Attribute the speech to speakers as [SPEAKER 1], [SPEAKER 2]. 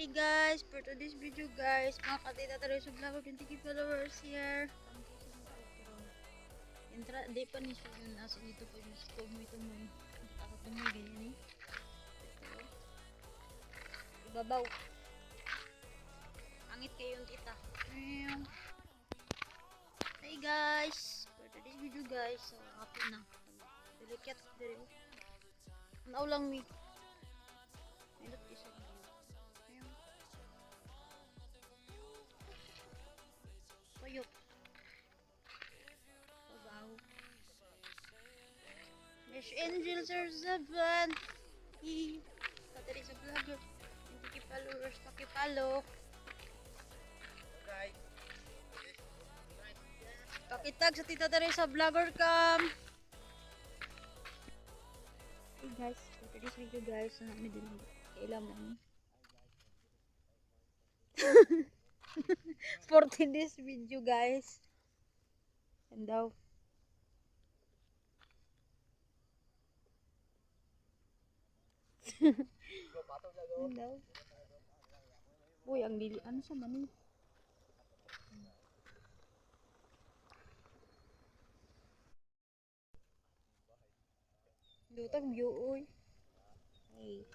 [SPEAKER 1] Hi guys, for today's video guys, mga katita tayo sa vlog, 20k followers here. Entra, di pa ni siya yun, nasa dito pa yung tumoy. Ako tumoy, ganyan eh. Ibabaw. Angit kayo yung tita. Hi guys, for today's video guys, so happy na. Dilikat dari. Ano lang mi. Milot isa. Koyok. Babaw. Yes, angels are seven. Katari sa vlogger. Hindi followers, pakipalo. Pakitag sa tita Tere sa vlogger cam. Hey guys, for today's video guys, namin din kailan lang. For today's video guys. And daw. And daw. Uy, ang dili. Ano siya man eh? Dutag view uy. Hey.